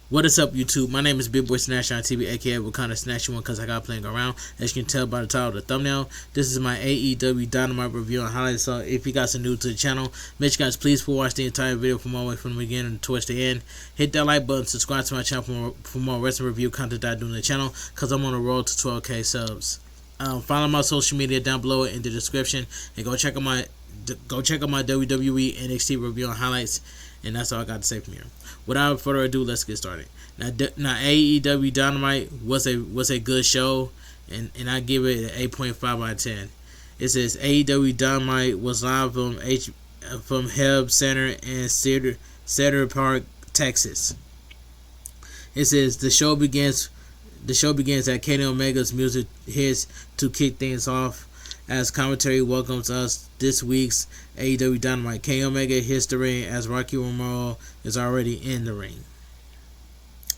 What is up, YouTube? My name is Big Boy Snatch on TV, aka Wakanda Snatch One, because I got playing around. As you can tell by the title of the thumbnail, this is my AEW Dynamite review and highlights. So if you guys are new to the channel, make sure you guys please watch the entire video from all the way from the beginning towards the end. Hit that like button, subscribe to my channel for more wrestling review content that I do on the channel, because I'm on the road to 12K subs. Follow my social media down below in the description, and go check out my WWE NXT review and highlights. And that's all I got to say from here. Without further ado, let's get started. Now AEW Dynamite was a good show, and I give it an 8.5 out of 10. It says AEW Dynamite was live from Hebb Center in Cedar Park, Texas. It says the show begins at Kenny Omega's music hits to kick things off. As commentary welcomes us this week's AEW Dynamite, Kenny Omega hits the ring as Rocky Romero is already in the ring.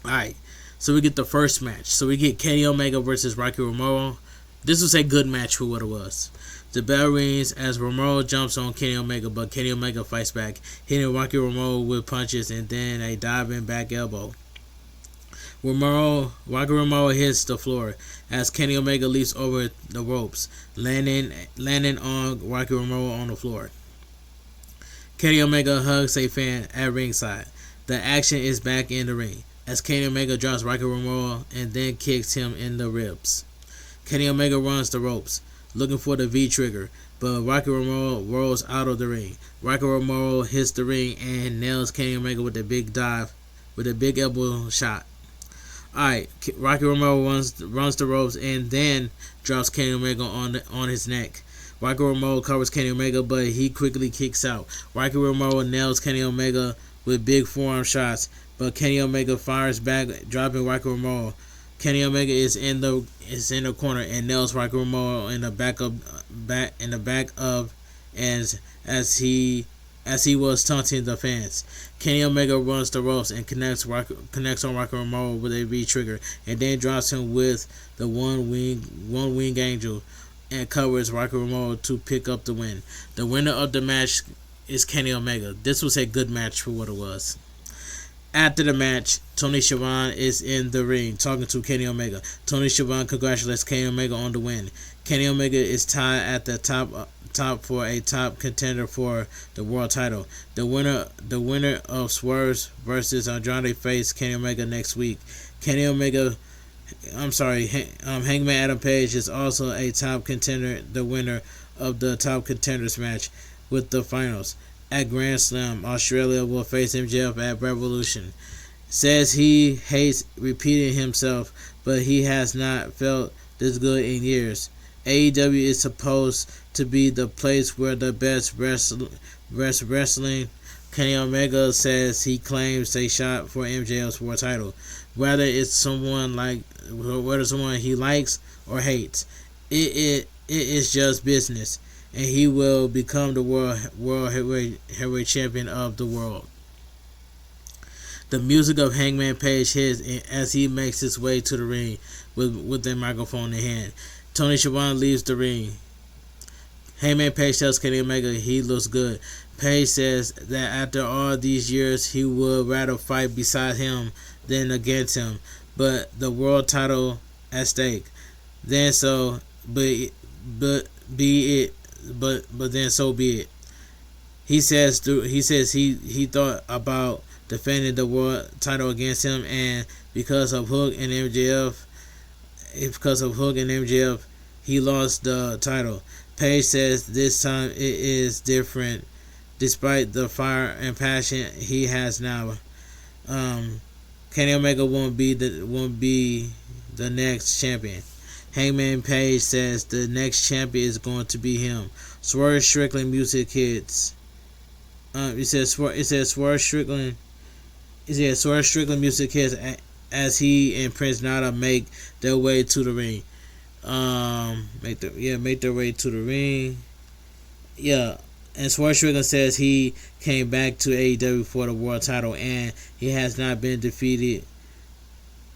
Alright, so we get the first match. So we get Kenny Omega versus Rocky Romero. This was a good match for what it was. The bell rings as Romero jumps on Kenny Omega, but Kenny Omega fights back, hitting Rocky Romero with punches and then a diving back elbow. Rocky Romero hits the floor as Kenny Omega leaps over the ropes, landing on Rocky Romero on the floor. Kenny Omega hugs a fan at ringside. The action is back in the ring as Kenny Omega drops Rocky Romero and then kicks him in the ribs. Kenny Omega runs the ropes, looking for the V trigger, but Rocky Romero rolls out of the ring. Rocky Romero hits the ring and nails Kenny Omega with a big dive, with a big elbow shot. Alright, Rocky Romero runs the ropes and then drops Kenny Omega on his neck. Rocky Romero covers Kenny Omega, but he quickly kicks out. Rocky Romero nails Kenny Omega with big forearm shots, but Kenny Omega fires back, dropping Rocky Romero. Kenny Omega is in the corner and nails Rocky Romero in the back of as he was taunting the fans. Kenny Omega runs the ropes and connects on Rocky Romero with a V trigger, and then drops him with the one wing angel and covers Rocky Romero to pick up the win. The winner of the match is Kenny Omega. This was a good match for what it was. After the match, Tony Schiavone is in the ring talking to Kenny Omega. Tony Schiavone congratulates Kenny Omega on the win. Kenny Omega is tied at the top for a top contender for the world title. The winner of Swerve versus Andrade face Kenny Omega next week. Hangman Adam Page is also a top contender, the winner of the top contenders match with the finals. At Grand Slam, Australia will face MJF at Revolution. Says he hates repeating himself, but he has not felt this good in years. AEW is supposed to be the place where the best wrestling. Kenny Omega says he claims a shot for MJF's world title, whether it's someone he likes or hates. It is just business, and he will become the world heavyweight champion of the world. The music of Hangman Page hits as he makes his way to the ring with a microphone in hand. Tony Schiavone leaves the ring. Hangman Page tells Kenny Omega he looks good. Page says that after all these years, he would rather fight beside him than against him, but the world title at stake. Then so be it. He says he thought about defending the world title against him, and because of Hook and MJF, he lost the title. Page says this time it is different, despite the fire and passion he has now. Kenny Omega won't be the next champion. Hangman Page says the next champion is going to be him. Swerve Strickland music hits. It says Swerve Strickland music hits as he and Prince Nana make their way to the ring. Make their way to the ring. Yeah. And Swerve Strickland says he came back to AEW for the world title, and he has not been defeated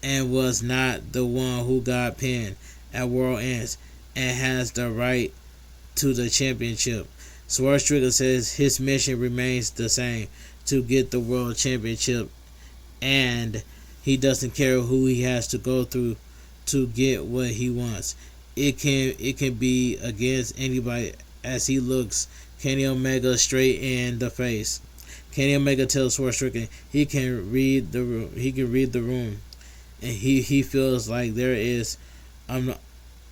and was not the one who got pinned at World Ends and has the right to the championship. Swerve Strickland says his mission remains the same, to get the world championship, and he doesn't care who he has to go through to get what he wants. It can be against anybody as he looks Kenny Omega straight in the face. Kenny Omega tells Swerve Strickland he can read the room. He can read the room, and he feels like there is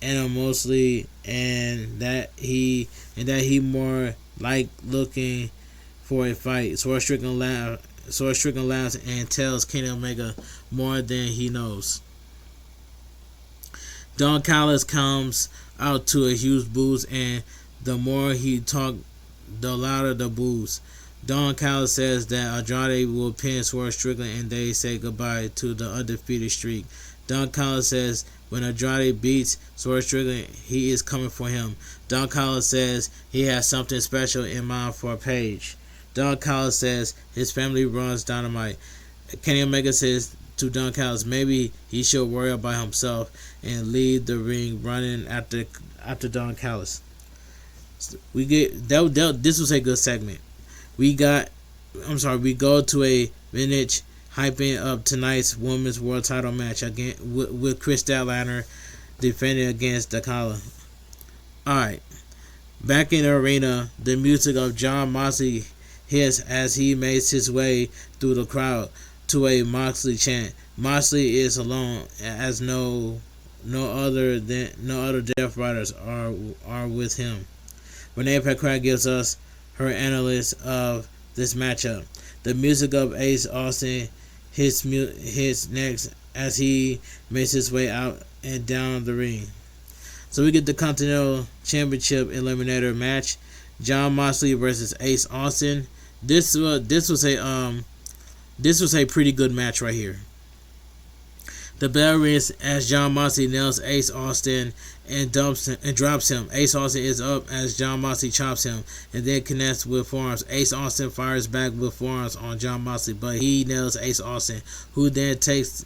animosity, and that he more like looking for a fight. Swerve Strickland laughs and tells Kenny Omega more than he knows. Don Callis comes out to a huge booze, and the more he talks, the louder the booze. Don Callis says that Andrade will pin Swerve Strickland and they say goodbye to the undefeated streak. Don Callis says when Andrade beats Swerve Strickland, he is coming for him. Don Callis says he has something special in mind for Paige. Don Callis says his family runs Dynamite. Kenny Omega says to Don Callis maybe he should worry about himself and leave the ring running after Don Callis. We get this was a good segment. We go to a minute hyping up tonight's Women's World Title match again with Chris Statlander defending against Dakala. Alright. Back in the arena, the music of Jon Moxley hits as he makes his way through the crowd to a Moxley chant. Moxley is alone as no other Death Riders are with him. Renee Paquette gives us her analysis of this matchup. The music of Ace Austin hits next as he makes his way out and down the ring. So we get the Continental Championship Eliminator match: Jon Moxley versus Ace Austin. This was a pretty good match right here. The bell rings as Jon Moxley nails Ace Austin and drops him. Ace Austin is up as Jon Moxley chops him and then connects with forearms. Ace Austin fires back with forearms on Jon Moxley, but he nails Ace Austin, who then takes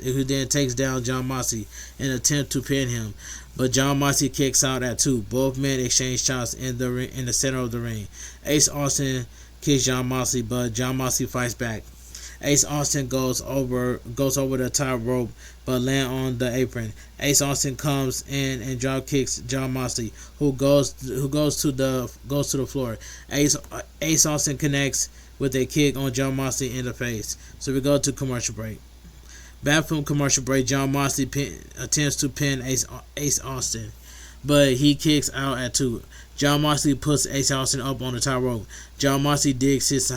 down Jon Moxley in an attempt to pin him. But Jon Moxley kicks out at 2. Both men exchange chops in the center of the ring. Ace Austin kicks Jon Moxley, but Jon Moxley fights back. Ace Austin goes over the top rope but land on the apron. Ace Austin comes in and drop kicks Jon Moxley, who goes to the floor. Ace Austin connects with a kick on Jon Moxley in the face. So we go to commercial break. Back from commercial break, Jon Moxley attempts to pin Ace Austin, but he kicks out at 2. Jon Moxley puts Ace Austin up on the top rope. Jon Moxley digs his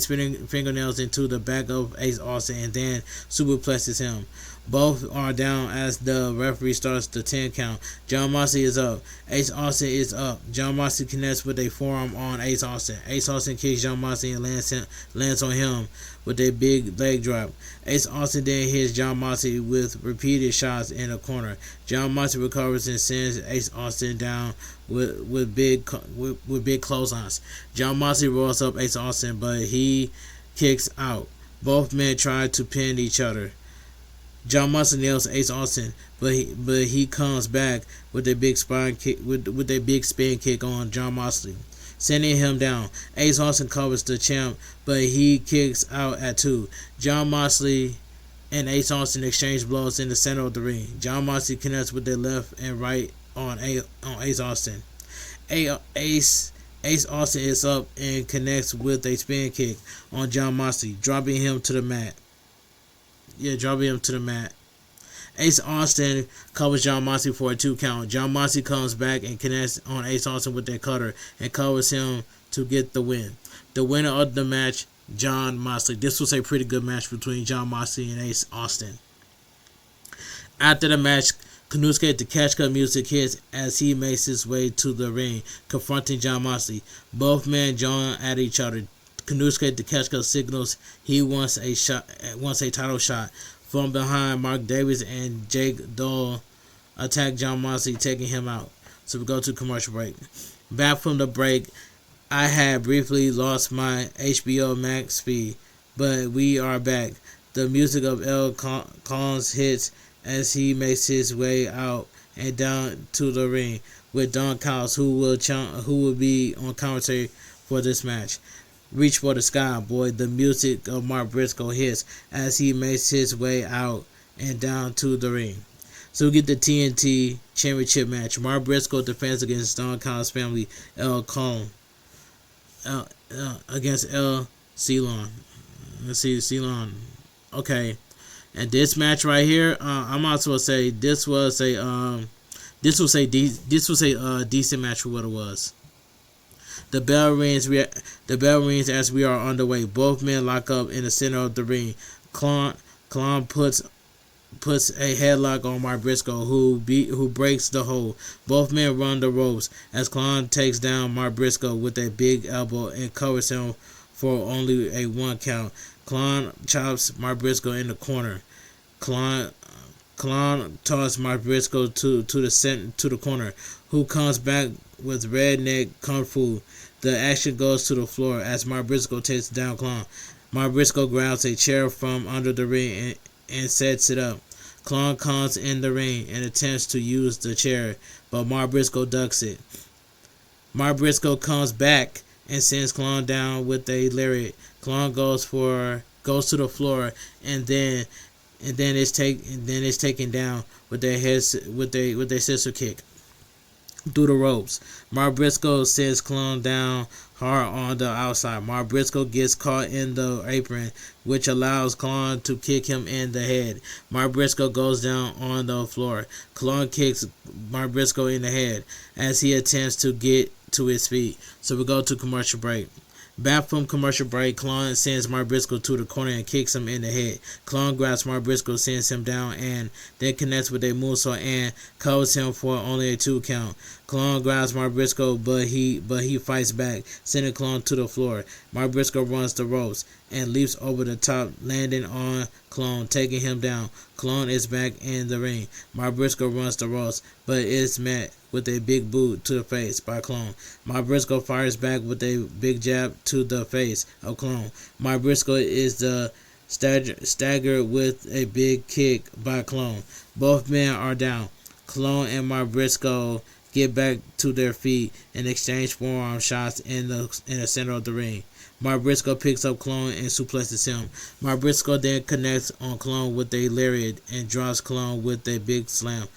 fingernails into the back of Ace Austin and then superplexes him. Both are down as the referee starts the 10 count. Jon Moxley is up. Ace Austin is up. Jon Moxley connects with a forearm on Ace Austin. Ace Austin kicks Jon Moxley and lands on him with a big leg drop. Ace Austin then hits Jon Moxley with repeated shots in the corner. Jon Moxley recovers and sends Ace Austin down with big clotheslines. Jon Moxley rolls up Ace Austin, but he kicks out. Both men try to pin each other. Jon Moxley nails Ace Austin, but he comes back with a big spin kick on Jon Moxley, sending him down. Ace Austin covers the champ, but he kicks out at 2. Jon Moxley and Ace Austin exchange blows in the center of the ring. Jon Moxley connects with the left and right on Ace Austin. Ace Austin is up and connects with a spin kick on Jon Moxley, dropping him to the mat. Ace Austin covers Jon Moxley for a 2 count. Jon Moxley comes back and connects on Ace Austin with that cutter and covers him to get the win. The winner of the match, Jon Moxley. This was a pretty good match between Jon Moxley and Ace Austin. After the match, Konosuke the Catch Cut music hits as he makes his way to the ring, confronting Jon Moxley. Both men join at each other. Konosuke the Catch Cut signals he wants a title shot. From behind, Mark Davis and Jake Dole attack Jon Moxley, taking him out. So we go to commercial break. Back from the break, I had briefly lost my HBO Max feed, but we are back. The music of L. Collins hits as he makes his way out and down to the ring with Don Callis, who will be on commentary for this match. Reach for the sky, boy. The music of Mark Briscoe hits as he makes his way out and down to the ring. So we get the TNT Championship match. Mark Briscoe defends against Stone Cold's family, El Colon. Against El Ceylon. Let's see, Ceylon. Okay. And this match right here, I'm also gonna say this was a decent match for what it was. The bell rings. The bell rings as we are underway. Both men lock up in the center of the ring. Klon puts a headlock on Mark Briscoe, who breaks the hold. Both men run the ropes as Klon takes down Mark Briscoe with a big elbow and covers him for only a 1 count. Klon chops Mark Briscoe in the corner. Klon tosses Mark Briscoe to the corner, who comes back with redneck kung fu. The action goes to the floor as Mark Briscoe takes down Klon. Mark Briscoe grabs a chair from under the ring and sets it up. Klon comes in the ring and attempts to use the chair, but Mark Briscoe ducks it. Mark Briscoe comes back and sends Klon down with a lariat. Klon goes to the floor and then it's taken down with a scissor kick through the ropes. Mark Briscoe sends Klon down hard on the outside. Mark Briscoe gets caught in the apron, which allows Klon to kick him in the head. Mark Briscoe goes down on the floor. Klon kicks Mark Briscoe in the head as he attempts to get to his feet. So we go to commercial break. Back from commercial break, Klon sends Mark Briscoe to the corner and kicks him in the head. Klon grabs Mark Briscoe, sends him down, and then connects with a moonsault and covers him for only a 2 count. Klon grabs Mark Briscoe, but he fights back, sending Klon to the floor. Mark Briscoe runs the ropes and leaps over the top, landing on Klon, taking him down. Klon is back in the ring. Mark Briscoe runs the ropes, but is met with a big boot to the face by Klon. Mark Briscoe fires back with a big jab to the face of Klon. Mark Briscoe is the staggered with a big kick by Klon. Both men are down. Klon and Mark Briscoe get back to their feet and exchange forearm shots in the center of the ring. Mark Briscoe picks up Klon and suplexes him. Mark Briscoe then connects on Klon with a lariat and drops Klon with a big slam.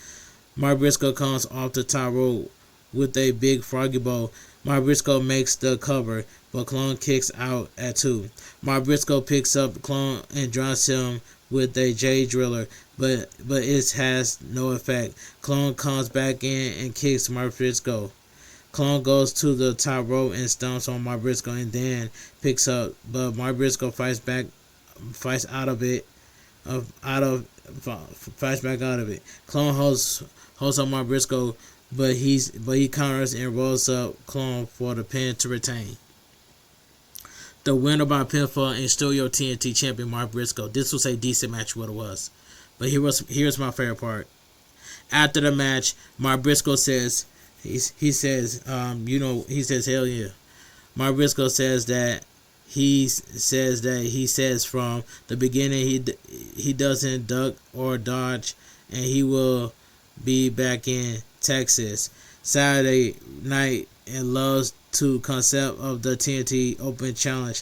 Mark Briscoe comes off the top rope with a big froggy bow. Mark Briscoe makes the cover, but Klon kicks out at 2. Mark Briscoe picks up Klon and drops him with a J driller, but it has no effect. Klon comes back in and kicks Mark Briscoe. Klon goes to the top rope and stomps on Mark Briscoe and then picks up, but Mark Briscoe fights back out of it. Klon holds up Mark Briscoe, but he counters and rolls up Klon for the pin to retain. The winner by pinfall and still your TNT champion Mark Briscoe. This was a decent match, what it was. But here's my favorite part. After the match, Mark Briscoe says he says hell yeah. Mark Briscoe says that he says from the beginning he doesn't duck or dodge, and he will be back in Texas Saturday night and loves to concept of the TNT Open Challenge,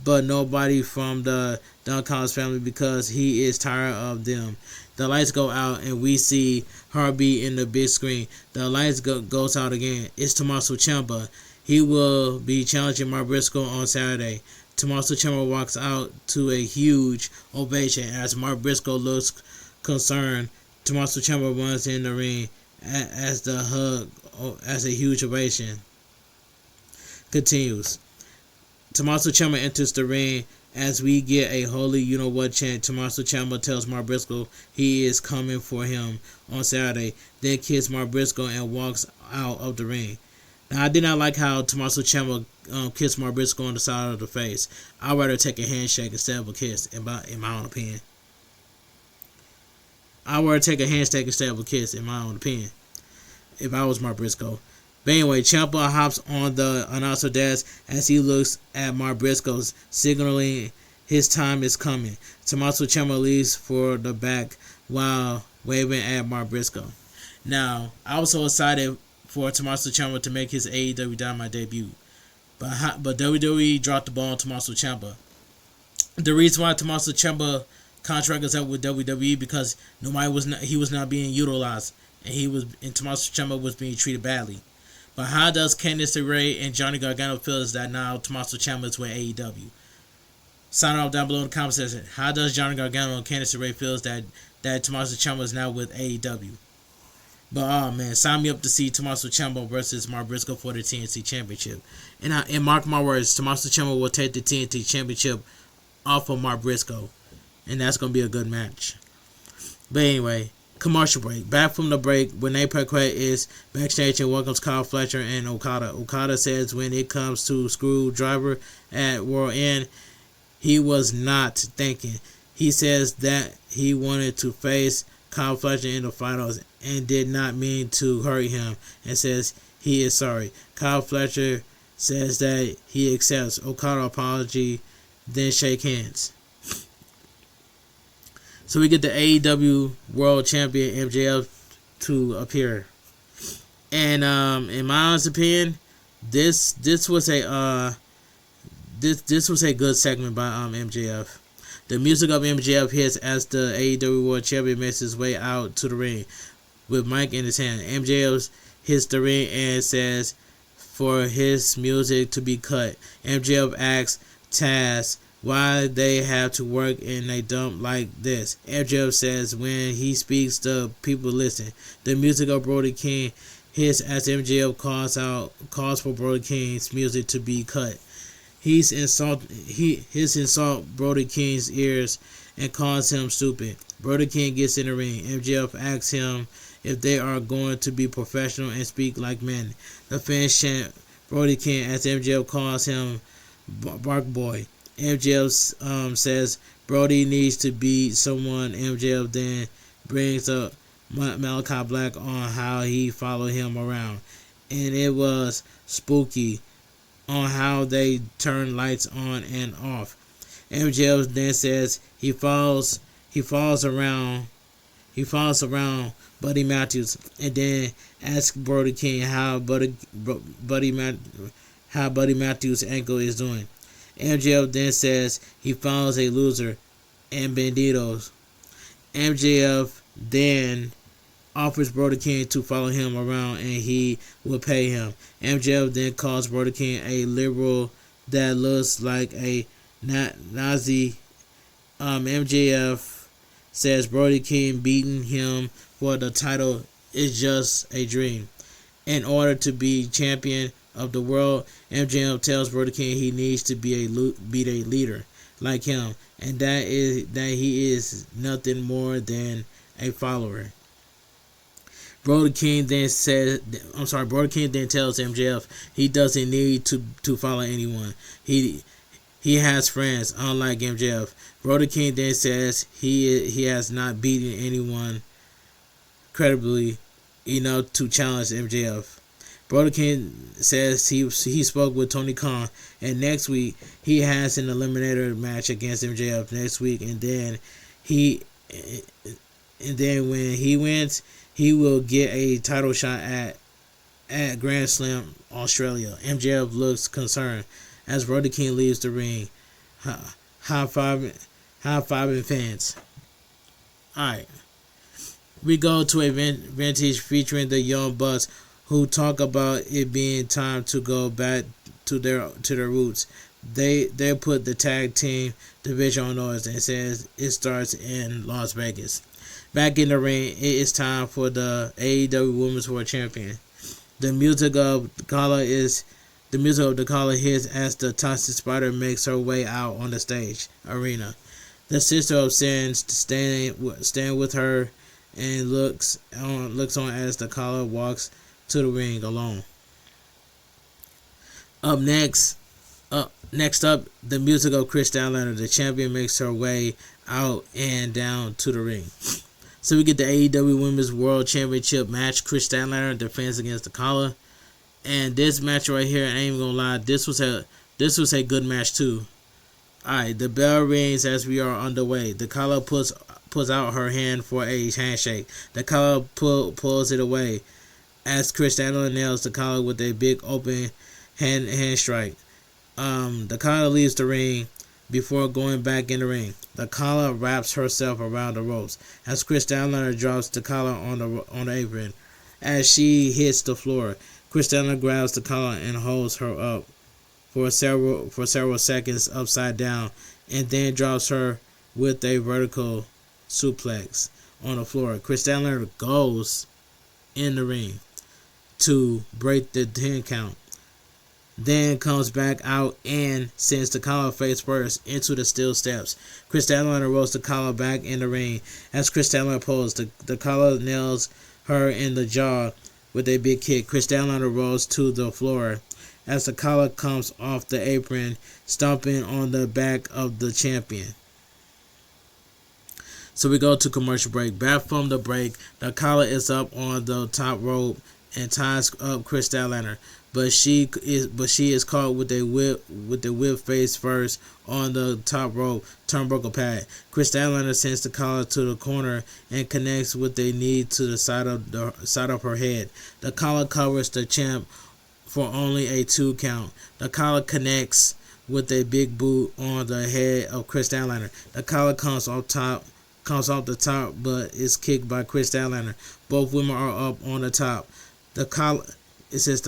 but nobody from the Duncan's family because he is tired of them. The lights go out and we see Harvey in the big screen. The lights goes out again. It's Tommaso Ciampa. He will be challenging Mark Briscoe on Saturday. Tommaso Ciampa walks out to a huge ovation as Mark Briscoe looks concerned. Tommaso Ciampa runs in the ring as a huge ovation continues. Tommaso Ciampa enters the ring as we get a holy you know what chant. Tommaso Ciampa tells Mark Briscoe he is coming for him on Saturday, then kisses Mark Briscoe and walks out of the ring. Now, I did not like how Tommaso Ciampa kissed Mark Briscoe on the side of the face. I'd rather take a handshake instead of a kiss, in my own opinion. I'd rather take a handshake instead of a kiss, in my own opinion, if I was Mark Briscoe. But anyway, Ciampa hops on the announcer desk as he looks at Mark Briscoe, signaling his time is coming. Tommaso Ciampa leaves for the back while waving at Mark Briscoe. Now, I was so excited for Tommaso Ciampa to make his AEW Dynamite debut. but WWE dropped the ball on Tommaso Ciampa. The reason why Tommaso Ciampa contract is up with WWE because he was not being utilized, and Tommaso Ciampa was being treated badly. But how does Candice LeRae and Johnny Gargano feel is that now Tommaso Ciampa is with AEW? Sign off down below in the comment section. How does Johnny Gargano and Candice LeRae feels that Tommaso Ciampa is now with AEW? But oh man, sign me up to see Tommaso Ciampa versus Mark Briscoe for the TNT Championship. And mark my words, Tommaso Ciampa will take the TNT Championship off of Mark Briscoe, and that's gonna be a good match. But anyway, commercial break. Back from the break, Renee Paquette is backstage and welcomes Kyle Fletcher and Okada. Okada says when it comes to Screwdriver at World End, he was not thinking. He says that he wanted to face Kyle Fletcher in the finals and did not mean to hurt him, and says he is sorry. Kyle Fletcher says that he accepts Okada apology, then shake hands. So we get the AEW World Champion MJF to appear, and in my honest opinion, this was a good segment by MJF. The music of MJF hits as the AEW World Champion makes his way out to the ring with mic in his hand. MJF hits the ring and says for his music to be cut. MJF asks Taz why they have to work in a dump like this. MJF says when he speaks, the people listen. The music of Brody King hits as MJF calls for Brody King's music to be cut. His insult Brody King's ears and calls him stupid. Brody King gets in the ring. MJF asks him if they are going to be professional and speak like men. The fans chant Brody King as MJF calls him Bark Boy. MJF says Brody needs to be someone. MJF then brings up Malachi Black on how he followed him around, and it was spooky on how they turn lights on and off. MJF then says he follows around Buddy Matthews, and then asks Brody King how Buddy Matthews' ankle is doing. MJF then says he follows a loser and banditos. MJF then offers Brody King to follow him around and he will pay him. MJF then calls Brody King a liberal that looks like a Nazi. MJF says Brody King beating him for the title is just a dream. In order to be champion of the world, MJF tells Brody King he needs to be a leader like him, and that he is nothing more than a follower. Brody King then tells MJF he doesn't need to follow anyone. He has friends, unlike MJF. Brody King then says he has not beaten anyone credibly enough to challenge MJF. Brody King says he spoke with Tony Khan, and next week he has an eliminator match against MJF next week, and then when he wins, he will get a title shot at Grand Slam Australia. MJF looks concerned as Brody King leaves the ring, high-fiving fans. Alright, we go to a vintage featuring the Young Bucks, who talk about it being time to go back to their roots. They put the tag team division on notice and says it starts in Las Vegas. Back in the ring, it is time for the AEW Women's World Champion. The music of the collar hits as the Toxic Spider makes her way out on the stage arena. The Sister of Sin stand with her and looks on as the collar walks to the ring alone. Next up, the music of Kris Statlander. The champion makes her way out and down to the ring. So we get the AEW Women's World Championship match. Kris Statlander defends against the collar, and this match right here, I ain't even gonna lie, this was a good match too. Alright, the bell rings as we are underway. The collar puts out her hand for a handshake. The collar pulls it away as Kris Statlander nails the collar with a big open hand strike. Dakota leaves the ring before going back in the ring. Dakota wraps herself around the ropes as Chris Statlander drops Dakota on the apron. As she hits the floor, Chris Statlander grabs Dakota and holds her up for several seconds upside down, and then drops her with a vertical suplex on the floor. Chris Statlander goes in the ring to break the 10 count, then comes back out and sends Dakota face first into the steel steps. Chris Statlander rolls Dakota back in the ring. As Chris Statlander pulls, Dakota nails her in the jaw with a big kick. Chris Statlander rolls to the floor as Dakota comes off the apron, stomping on the back of the champion. So we go to commercial break. Back from the break, Dakota is up on the top rope and ties up Chris Statlander, but she is caught with a whip face first on the top rope turnbuckle pad. Chris Statlander sends Dakota to the corner and connects with a knee to the side of her head. Dakota covers the champ for only a 2 count. Dakota connects with a big boot on the head of Chris Statlander. Dakota comes off the top, but is kicked by Chris Statlander. Both women are up on the top. The collar hits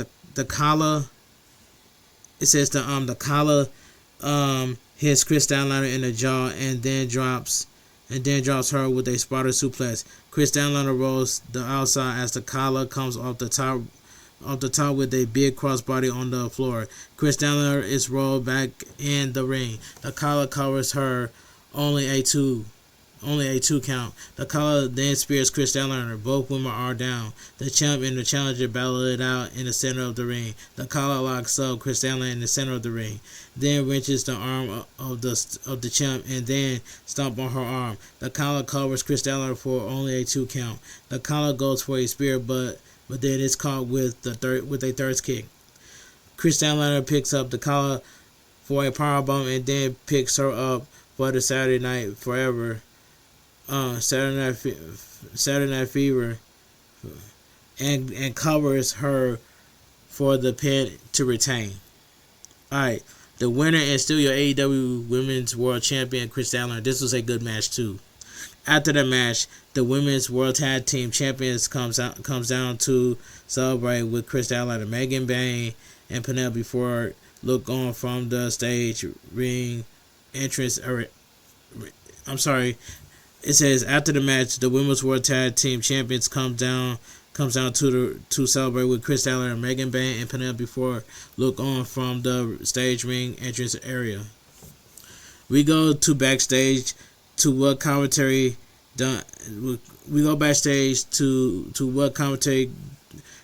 Chris Statlander in the jaw and then drops her with a spotter suplex. Chris Statlander rolls the outside as the collar comes off the top with a big crossbody on the floor. Chris Statlander is rolled back in the ring. The collar covers her, only a two count. The collar then spears Chris Statlander. Both women are down. The champ and the challenger battle it out in the center of the ring. The collar locks up Chris Statlander in the center of the ring, then wrenches the arm of the champ and then stomp on her arm. The collar covers Chris Statlander for only a 2 count. The collar goes for a spear, but then is caught with a third kick. Chris Statlander picks up the collar for a powerbomb and then picks her up for the Saturday Night Fever, and covers her for the pin to retain. Alright, the winner is still your AEW Women's World Champion, Chris Statlander. This was a good match too. After the match, the Women's World Tag Team Champions comes down to celebrate with Chris Statlander. Megan Bayne and Penelope Ford look on from the stage ring entrance. It says after the match, the Women's World Tag Team Champions comes down to celebrate with Chris Statlander. Megan Bayne and Penelope Ford look on from the stage ring entrance area. We go to backstage to what commentary done. We go backstage to what commentary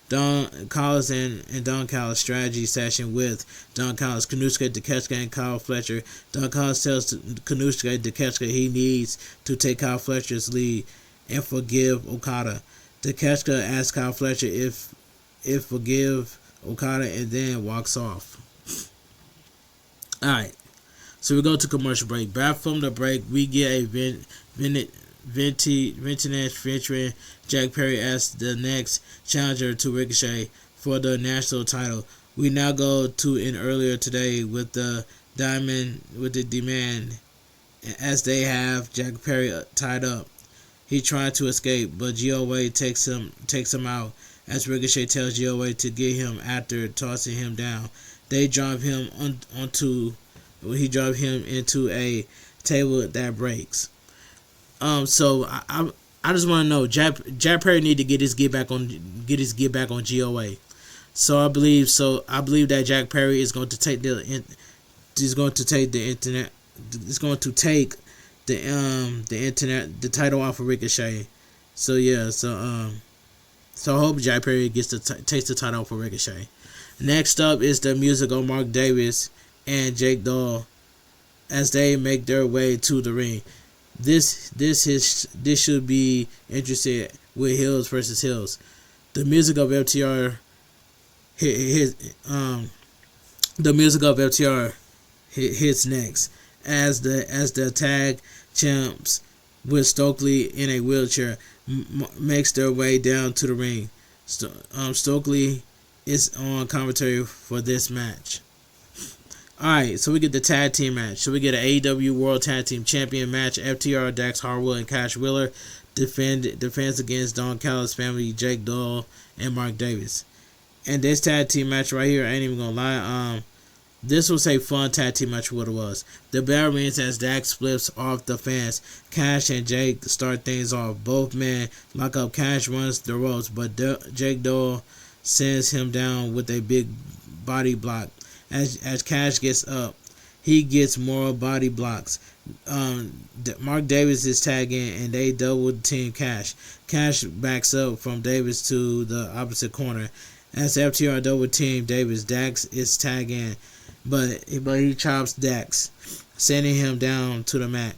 Don Callis and Don Callis strategy session with Don Callis, Kanushka, Takeshita, and Kyle Fletcher. Don Callis tells Kanushka and Takeshita he needs to take Kyle Fletcher's lead and forgive Okada. Takeshita asks Kyle Fletcher if forgive Okada and then walks off. Alright, so we go to commercial break. Back from the break, we get a vintage veteran Jack Perry as the next challenger to Ricochet for the national title. We now go to an earlier today with the demand as they have Jack Perry tied up. He tried to escape, but GOA takes him out as Ricochet tells GOA to get him after tossing him down. They drive him into a table that breaks. So I just want to know, Jack Perry need to get his get back on GOA. So I believe that Jack Perry is going to take the title off of Ricochet. So yeah, so I hope Jack Perry takes the title off of Ricochet. Next up is the music of Mark Davis and Jake Dahl as they make their way to the ring. This should be interesting with heels versus heels. The music of FTR hits next as the tag champs with Stokely in a wheelchair makes their way down to the ring. Stokely is on commentary for this match. Alright, so we get the tag team match. So we get an AEW World Tag Team Champion match. FTR, Dax Harwood, and Cash Wheeler defends against Don Callis' family, Jake Doyle, and Mark Davis. And this tag team match right here, I ain't even gonna lie, this was a fun tag team match. What it was. The bell rings as Dax flips off the fans. Cash and Jake start things off. Both men lock up. Cash runs the ropes, but Jake Doyle sends him down with a big body block. As Cash gets up, he gets more body blocks. Mark Davis is tagging, and they double team Cash. Cash backs up from Davis to the opposite corner. As FTR double team Davis, Dax is tagging, but he chops Dax, sending him down to the mat.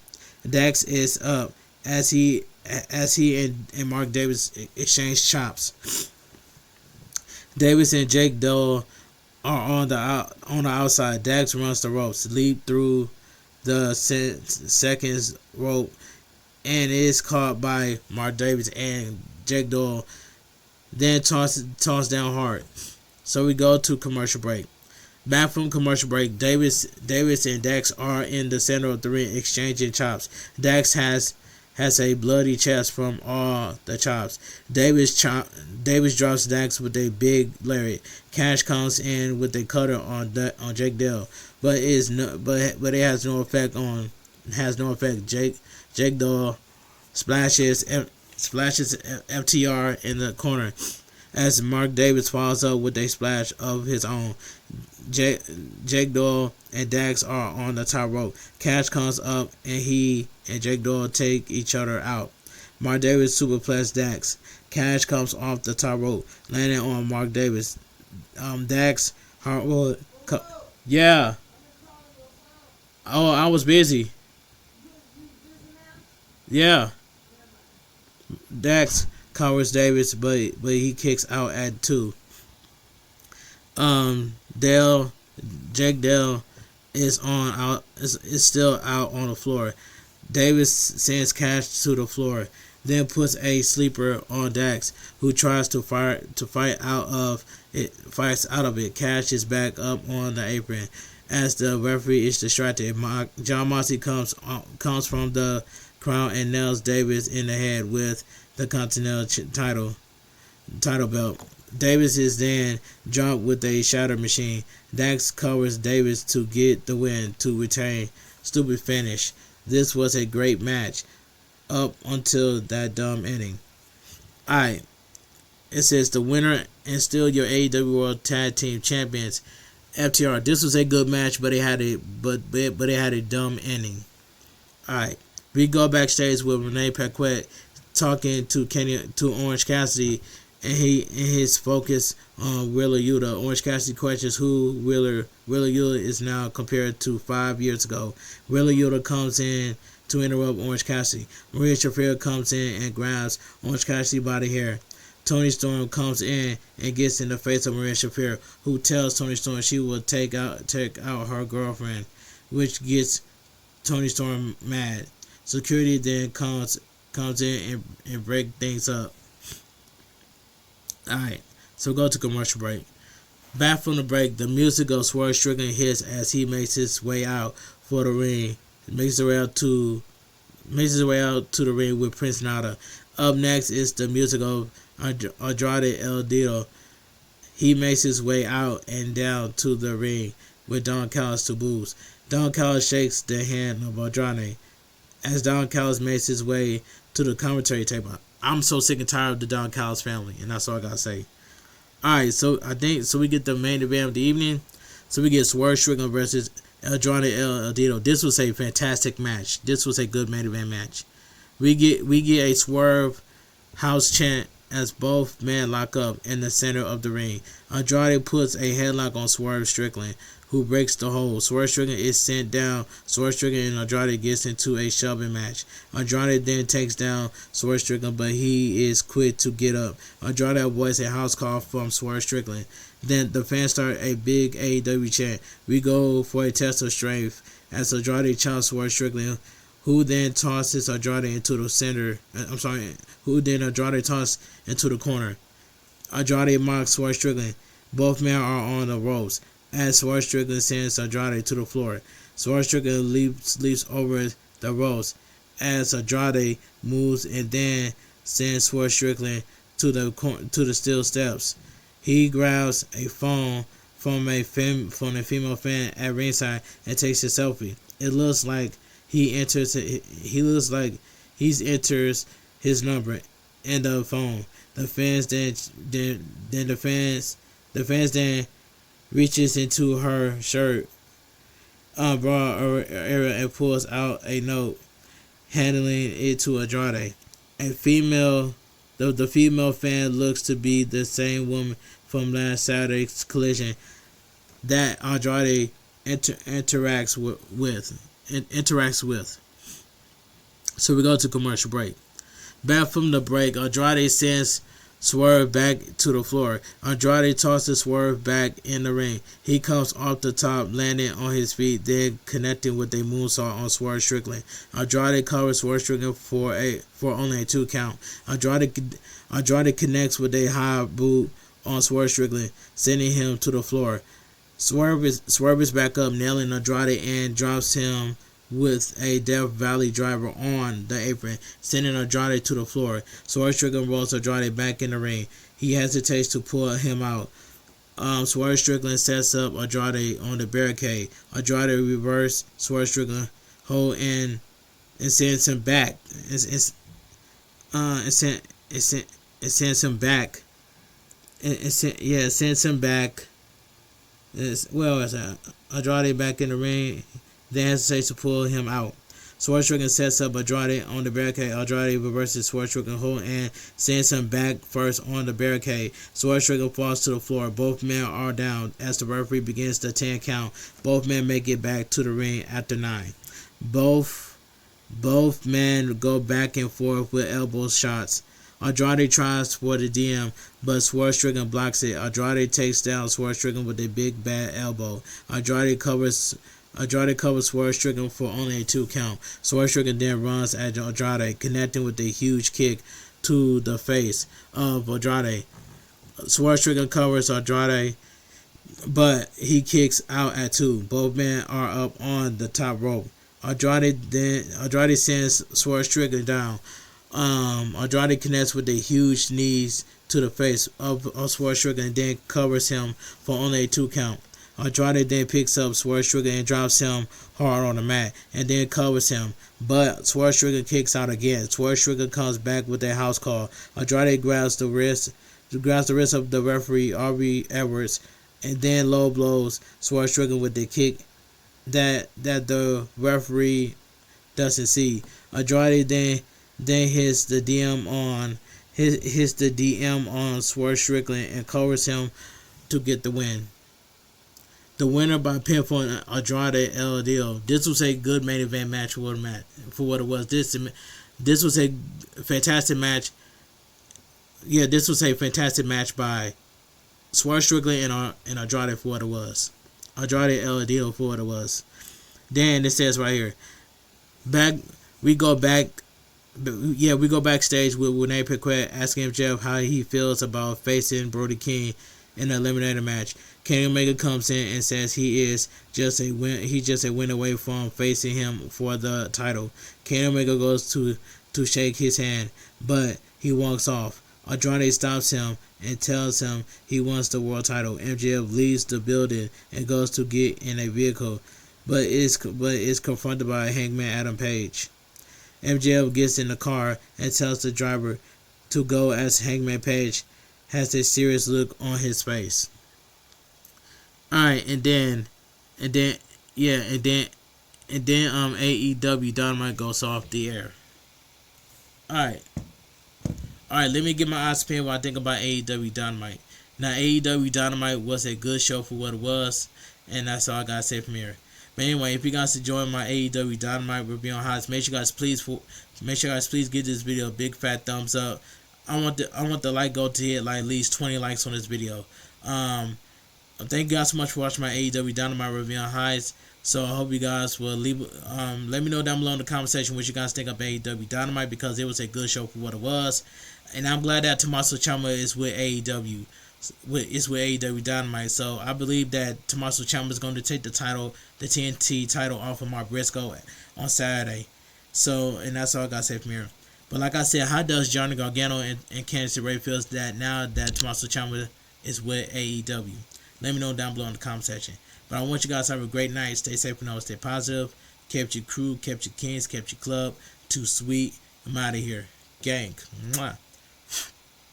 Dax is up as he and Mark Davis exchange chops. Davis and Jake Doyle are on the outside. Dax runs the ropes, leap through the seconds rope, and is caught by Mark Davis and Jake Doyle. Then toss down hard. So we go to commercial break. Back from commercial break, Davis and Dax are in the center of the ring exchanging chops. Dax has a bloody chest from all the chops. Davis drops Dax with a big lariat. Cash comes in with a cutter on Jake Dale, but it has no effect. Jake Dale splashes FTR in the corner as Mark Davis follows up with a splash of his own. Jake Doyle and Dax are on the top rope. Cash comes up and he and Jake Doyle take each other out. Mark Davis superplexes Dax. Cash comes off the top rope, landing on Mark Davis. Dax Harwood. Yeah. Oh, I was busy. Yeah. Dax covers Davis, but he kicks out at 2. Jake Dale is still out on the floor. Davis sends Cash to the floor, then puts a sleeper on Dax, who tries to fight out of it. Cash is back up on the apron as the referee is distracted. John Moxley comes from the crowd and nails Davis in the head with the Continental title belt. Davis is then dropped with a shatter machine. Dax covers Davis to get the win to retain. Stupid finish. This was a great match up until that dumb ending. Alright. It says the winner and still your AEW World Tag Team Champions, FTR. This was a good match, but it had a dumb ending. Alright. We go backstage with Renee Paquette talking to Orange Cassidy, and his focus on Wheeler Yuta. Orange Cassidy questions who Wheeler Yuta is now compared to 5 years ago. Wheeler Yuta comes in to interrupt Orange Cassidy. Maria Shafir comes in and grabs Orange Cassidy by the hair. Toni Storm comes in and gets in the face of Maria Shafir, who tells Toni Storm she will take out her girlfriend, which gets Toni Storm mad. Security then comes in and break things up. Alright, so go to commercial break. Back from the break, the music of Swerve Strickland hits as he makes his way out for the ring. Makes his way out to the ring with Prince Nana. Up next is the music of Andrade El Idolo. He makes his way out and down to the ring with Don Callis to booze. Don Callis shakes the hand of Andrade as Don Callis makes his way to the commentary table. I'm so sick and tired of the Don Callis family, and that's all I gotta say. Alright, so we get the main event of the evening. So we get Swerve Strickland versus Andrade El Idolo. This was a fantastic match. This was a good main event match. We get a Swerve house chant as both men lock up in the center of the ring. Andrade puts a headlock on Swerve Strickland, who breaks the hold. Swerve Strickland is sent down. Swerve Strickland and Andrade gets into a shoving match. Andrade then takes down Swerve Strickland, but he is quick to get up. Andrade avoids a house call from Swerve Strickland. Then the fans start a big AEW chant. We go for a test of strength as Andrade chops Swerve Strickland, who then tosses Andrade into the center. Andrade tosses into the corner. Andrade mocks Swerve Strickland. Both men are on the ropes. as Swerve Strickland sends Andrade to the floor. Swerve Strickland leaps over the ropes as Andrade moves and then sends Swerve Strickland to the steel steps. He grabs a phone from a female fan at ringside and takes a selfie. It looks like he enters his number in the phone. The fans then reaches into her shirt bra area and pulls out a note, handing it to Andrade. The female fan looks to be the same woman from last Saturday's collision that Andrade interacts with. So we go to commercial break. Back from the break, Andrade sends Swerve back to the floor. Andrade tosses Swerve back in the ring. He comes off the top, landing on his feet, then connecting with a moonsault on Swerve Strickland. Andrade covers Swerve Strickland for only a 2 count. Andrade connects with a high boot on Swerve Strickland, sending him to the floor. Swerve is back up, nailing Andrade and drops him with a Death Valley driver on the apron, sending Andrade to the floor. Swerve Strickland rolls Andrade back in the ring. He hesitates to pull him out. Swerve Strickland sets up Andrade on the barricade. Andrade reverses Swerve Strickland hold and sends him back. It sends him back. It sends him back. Andrade back in the ring. Then hesitates to pull him out. Swerve Strickland sets up Andrade on the barricade. Andrade reverses Swerve Strickland hold and sends him back first on the barricade. Swerve Strickland falls to the floor. Both men are down as the referee begins the 10 count. Both men make it back to the ring after 9. Both men go back and forth with elbow shots. Andrade tries for the DM, but Swerve Strickland blocks it. Andrade takes down Swerve Strickland with a big bad elbow. Andrade covers Swerve Strickland for only a 2 count. Swerve Strickland then runs at Andrade, connecting with a huge kick to the face of Andrade. Swerve Strickland covers Andrade, but he kicks out at 2. Both men are up on the top rope. Andrade sends Swerve Strickland down. Andrade connects with a huge knees to the face of Swerve Strickland and then covers him for only a 2 count. Andrade then picks up Swerve Strickland and drops him hard on the mat and then covers him, but Swerve Strickland kicks out again. Swerve Strickland comes back with a house call. Andrade grabs the wrist of the referee, Aubrey Edwards, and then low blows Swerve Strickland with the kick that the referee doesn't see. Andrade then hits the DM on Swerve Strickland and covers him to get the win. The winner by pinfall, Andrade El Idolo. This was a good main event match for what it was. This was a fantastic match. Yeah, this was a fantastic match by Swerve Strickland and Andrade for what it was. Andrade El Idolo for what it was. Then it says right here, we go backstage with Renee Paquette asking Jeff how he feels about facing Brody King in the eliminator match. Kenny Omega comes in and says he's just a win away from facing him for the title. Kenny Omega goes to shake his hand, but he walks off. Andrade stops him and tells him he wants the world title. MJF leaves the building and goes to get in a vehicle, but is confronted by Hangman Adam Page. MJF gets in the car and tells the driver to go as Hangman Page has a serious look on his face. Alright, and then AEW Dynamite goes off the air. Alright, let me get my eyes spin what I think about AEW Dynamite. Now, AEW Dynamite was a good show for what it was, and that's all I gotta say from here. But anyway, if you guys enjoy my AEW Dynamite review on highlights, make sure you guys please give this video a big fat thumbs up. I want the like goal to hit like at least 20 likes on this video. Thank you guys so much for watching my AEW Dynamite review on highs. So I hope you guys will leave. Let me know down below in the comment section what you guys think of AEW Dynamite, because it was a good show for what it was, and I'm glad that Tommaso Ciampa is with AEW. It's with AEW Dynamite. So I believe that Tommaso Ciampa is going to take the TNT title off of Mark Briscoe on Saturday. So, and that's all I got to say from here. But like I said, how does Johnny Gargano and Candice LeRae feels that now that Tommaso Ciampa is with AEW? Let me know down below in the comment section. But I want you guys to have a great night. Stay safe and always stay positive. Kept your crew, kept your kings, kept your club. Too sweet. I'm out of here. Gang. Mwah.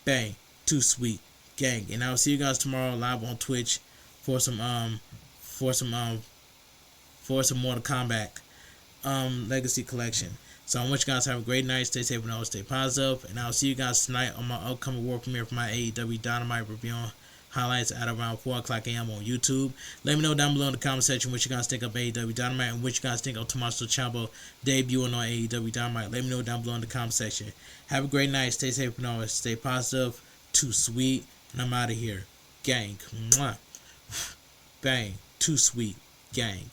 Bang. Too sweet. Gang. And I'll see you guys tomorrow live on Twitch for some Mortal Kombat Legacy Collection. So I want you guys to have a great night. Stay safe and always stay positive. And I'll see you guys tonight on my upcoming world premiere for my AEW Dynamite review highlights at around 4 o'clock a.m. on YouTube. Let me know down below in the comment section what you guys think of AEW Dynamite and what you guys think of Tommaso Ciampa debuting on AEW Dynamite. Let me know down below in the comment section. Have a great night. Stay safe and always stay positive. Too sweet. And I'm out of here. Gang. Mwah. Bang. Too sweet. Gang.